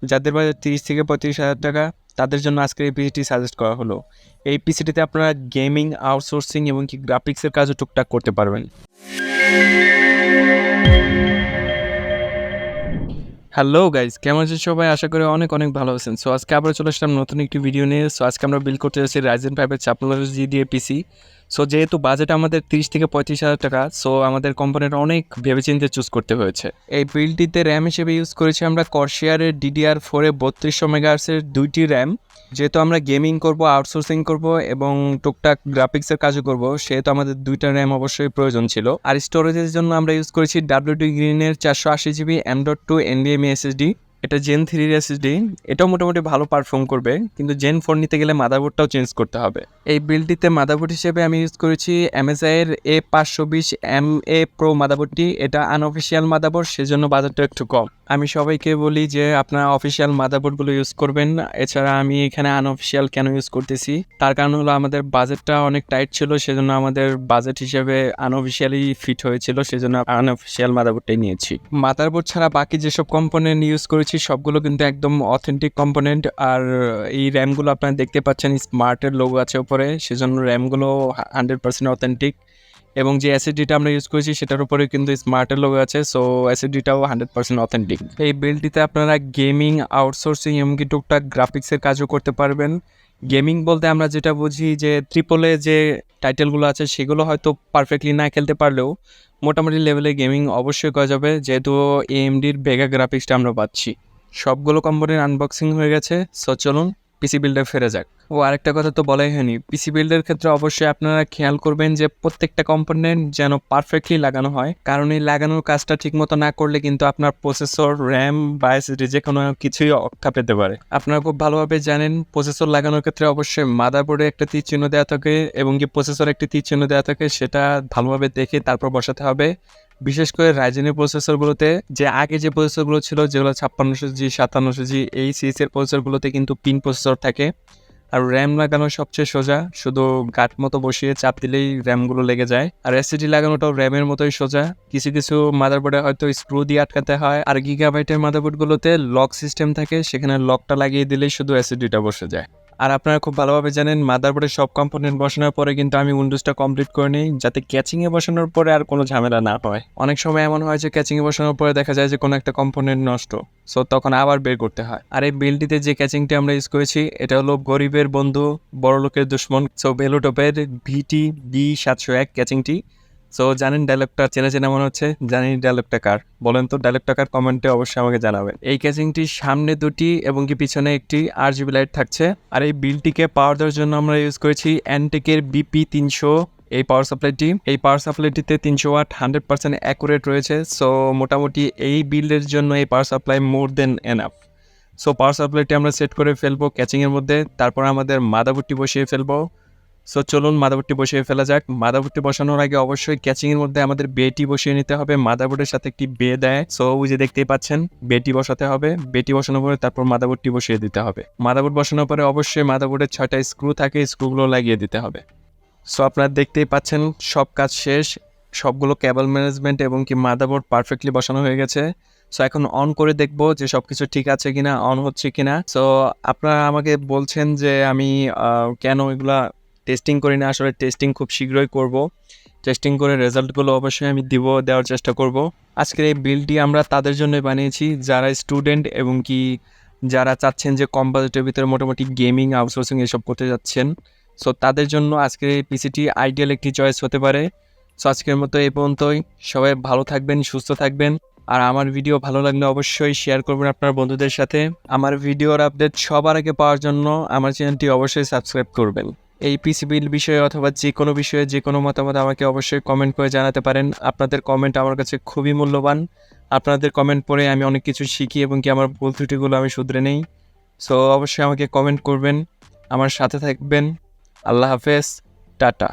যাদের বাজেট 30 থেকে 35,000 টাকা তাদের জন্য আজকের এই পিসিটি সাজেস্ট করা হলো। এই পিসিটিতে আপনারা গেমিং, আউটসোর্সিং এবং কি গ্রাফিক্সের কাজও টুকটাক করতে পারবেন। হ্যালো গাইজ, কেমন আছেন সবাই? আশা করি অনেক ভালো আছেন। সো আজকে আবার চলে আসলাম নতুন একটি ভিডিও নিয়ে। সো আজকে আমরা বিল্ড করতে যাচ্ছি Ryzen 5 এর 5600 জি দিয়ে পিসি। সো যেহেতু বাজেট আমাদের 30 থেকে 35,000 টাকা, সো আমাদের কোম্পানির অনেক ভেবেচিন্তে চুজ করতে হয়েছে। এই বিল্ডটিতে র্যাম হিসেবে ইউজ করেছি আমরা কর্সিয়ারের DDR4 এ 3200 মেগাহার্টসের 2টি র্যাম। যেহেতু আমরা গেমিং করব, আউটসোর্সিং করব এবং টুকটাক গ্রাফিক্সের কাজও করব, সেহেতু আমাদের 2টা র্যাম অবশ্যই প্রয়োজন ছিল। আর স্টোরেজের জন্য আমরা ইউজ করেছি WD গ্রিনের 480GB M.2 NVMe SSD। এটা Gen 3 SSD। এটাও মোটামুটি ভালো পারফর্ম করবে, কিন্তু Gen 4 নিতে গেলে মাদারবোর্ডটাও চেঞ্জ করতে হবে। এই বিল্ডটিতে মাদারবোর্ড হিসেবে আমি ইউজ করেছি MSI এর A520MA Pro মাদারবোর্ডটি। এটা আনঅফিসিয়াল মাদারবোর্ড, সেজন্য বাজেটটা একটু কম। আমি সবাইকে বলি যে আপনারা অফিসিয়াল মাদারবোর্ডগুলো ইউজ করবেন। এছাড়া আমি এখানে আনঅফিসিয়াল কেন ইউজ করতেছি, তার কারণ হলো আমাদের বাজেটটা অনেক টাইট ছিল, সেজন্য আমাদের বাজেট হিসেবে আনঅফিসিয়ালি ফিট হয়েছিল, সেজন্য আনঅফিসিয়াল মাদারবোর্ডটাই নিয়েছি। মাদারবোর্ড ছাড়া বাকি যেসব কম্পোনেন্ট ইউজ করেছি সবগুলো কিন্তু একদম অথেন্টিক কম্পোনেন্ট। আর এই র্যামগুলো আপনারা দেখতে পাচ্ছেন স্মার্টের লোগো আছে উপরে, সেজন্য র্যামগুলো 100% অথেন্টিক। এবং যে এসএসডিটা আমরা ইউজ করেছি সেটার উপরে কিন্তু স্মার্টের লোগো আছে, সো এসএসডিটাও 100% অথেন্টিক। এই বিল্ডটিতে আপনারা গেমিং, আউটসোর্সিং এমনকি টুকটাক গ্রাফিক্সের কাজও করতে পারবেন। গেমিং বলতে আমরা যেটা বুঝি যে ট্রিপলে যে টাইটেলগুলো আছে সেগুলো হয়তো পারফেক্টলি না খেলতে পারলেও মোটামুটি লেভেলে গেমিং অবশ্যই করা যাবে, যেহেতু AMDর ভেগা গ্রাফিক্সটা আমরা পাচ্ছি। সবগুলো কোম্পানির আনবক্সিং হয়ে গেছে, সো চলুন পিসি বিল্ডে ফিরে যাক। ও আরেকটা কথা তো বলাই হয়নি, পিসি বিল্ডের ক্ষেত্রে অবশ্যই আপনারা খেয়াল করবেন যে প্রত্যেকটা কম্পোনেন্ট যেন পারফেক্টলি লাগানো হয়, কারণ এই লাগানোর কাজটা ঠিকমতো না করলে কিন্তু আপনার প্রসেসর, র্যাম বা এসএসডি যে কোনো কিছুই অক্কা পেতে পারে। আপনারা খুব ভালোভাবে জানেন প্রসেসর লাগানোর ক্ষেত্রে অবশ্যই মাদারবোর্ডে একটা তীর চিহ্ন দেওয়া থাকে এবং কি প্রসেসরে একটি তীর চিহ্ন দেওয়া থাকে, সেটা ভালোভাবে দেখে তারপর বসাতে হবে। বিশেষ করে রাইজেনের প্রসেসরগুলোতে, যে আগে যে প্রসেসরগুলো ছিল যেগুলো 5600G, 5700G এই সিরিজের প্রসেসরগুলোতে কিন্তু পিন প্রসেসর থাকে। আর র্যাম লাগানো সবচেয়ে সোজা, শুধু গাঁট মতো বসিয়ে চাপ দিলেই র্যামগুলো লেগে যায়। আর এসএসডি লাগানোটাও র্যামের মতোই সোজা। কিছু কিছু মাদারবোর্ডে হয়তো স্ক্রু দিয়ে আটকাতে হয়, আর গিগাবাইটের মাদারবোর্ডগুলোতে লক সিস্টেম থাকে, সেখানে লকটা লাগিয়ে দিলেই শুধু এসএসডিটা বসে যায়। আর আপনারা খুব ভালোভাবে জানেন মাদারবোর্ডের সব কম্পোনেন্ট বসানোর পরে কিন্তু আমি উইন্ডোজটা কমপ্লিট করে নিই, যাতে ক্যাচিংয়ে বসানোর পরে আর কোনো ঝামেলা না হয়। অনেক সময় এমন হয় যে ক্যাচিংয়ে বসানোর পরে দেখা যায় যে কোনো একটা কম্পোনেন্ট নষ্ট, সো তখন আবার বের করতে হয়। আর এই বিল্ডটিতে যে ক্যাচিংটি আমরা ইউজ করেছি এটা হলো গরিবের বন্ধু বড় লোকের দুশ্মন, সো বেলুটপের VT-B701 ক্যাচিংটি। সো জানেন ডায়লগটা চেনা মনে হচ্ছে, জানি ডায়লগটা কার, বলেন তো ডায়লগটা কার, কমেন্টে অবশ্যই আমাকে জানাবেন। এই ক্যাচিংটির সামনে দুটি এবং কি পিছনে একটি RGB লাইট থাকছে। আর এই বিলটিকে পাওয়ার দেওয়ার জন্য আমরা ইউজ করেছি অ্যান্টেকের BP300 এই পাওয়ার সাপ্লাইটি। এই পাওয়ার সাপ্লাইটিতে 300 ওয়াট 100% অ্যাকুরেট রয়েছে, সো মোটামুটি এই বিল্ডের জন্য এই পাওয়ার সাপ্লাই মোর দেন এনাফ। সো পাওয়ার সাপ্লাইটি আমরা সেট করে ফেলবো ক্যাচিংয়ের মধ্যে, তারপর আমাদের মাদারবোর্ডটি বসিয়ে ফেলবো। সো চলুন মাদারবোর্ডটি বসিয়ে ফেলা যাক। মাদারবোর্ডটি বসানোর আগে অবশ্যই ক্যাচিংয়ের মধ্যে আমাদের বেটি বসিয়ে নিতে হবে। মাদারবোর্ডের সাথে একটি বে দেয়, সো ওই যে দেখতেই পাচ্ছেন বেটি বসাতে হবে। বেটি বসানোর পরে তারপর মাদারবোর্ডটি বসিয়ে দিতে হবে। মাদারবোর্ড বসানোর পরে অবশ্যই মাদারবোর্ডের 6টা স্ক্রু থাকে, স্ক্রুগুলো লাগিয়ে দিতে হবে। সো আপনারা দেখতেই পাচ্ছেন সব কাজ শেষ, সবগুলো কেবল ম্যানেজমেন্ট এবং কি মাদারবোর্ড পারফেক্টলি বসানো হয়ে গেছে। সো এখন অন করে দেখবো যে সব কিছু ঠিক আছে কিনা, অন হচ্ছে কিনা। সো আপনারা আমাকে বলছেন যে আমি কেন এগুলা টেস্টিং করি না। আসলে টেস্টিং খুব শীঘ্রই করব। টেস্টিং করে রেজাল্টগুলো অবশ্যই আমি দেওয়ার চেষ্টা করব। আজকের এই বিলটি আমরা তাদের জন্য বানিয়েছি যারা স্টুডেন্ট এবং কি যারা চাচ্ছেন যে কম বাজেটের ভিতরে মোটামুটি গেমিং, আউটসোর্সিং এসব করতে যাচ্ছেন। সো তাদের জন্য আজকের এই পিসিটি আইডিয়াল একটি চয়েস হতে পারে। সো আজকের মতো এই পর্যন্তই। সবাই ভালো থাকবেন, সুস্থ থাকবেন। আর আমার ভিডিও ভালো লাগলে অবশ্যই শেয়ার করবেন আপনার বন্ধুদের সাথে। আমার ভিডিওর আপডেট সবার আগে পাওয়ার জন্য আমার চ্যানেলটি অবশ্যই সাবস্ক্রাইব করবেন। এই পিসি বিল্ড বিষয়ে অথবা যে কোনো বিষয়ে যে কোনো মতামত আমাকে অবশ্যই কমেন্ট করে জানাতে পারেন। আপনাদের কমেন্ট আমার কাছে খুবই মূল্যবান। আপনাদের কমেন্ট পড়ে আমি অনেক কিছু শিখি এবং কি আমার ভুল ত্রুটিগুলো আমি শুধরে নেই। সো অবশ্যই আমাকে কমেন্ট করবেন, আমার সাথে থাকবেন। আল্লাহ হাফেজ, টাটা।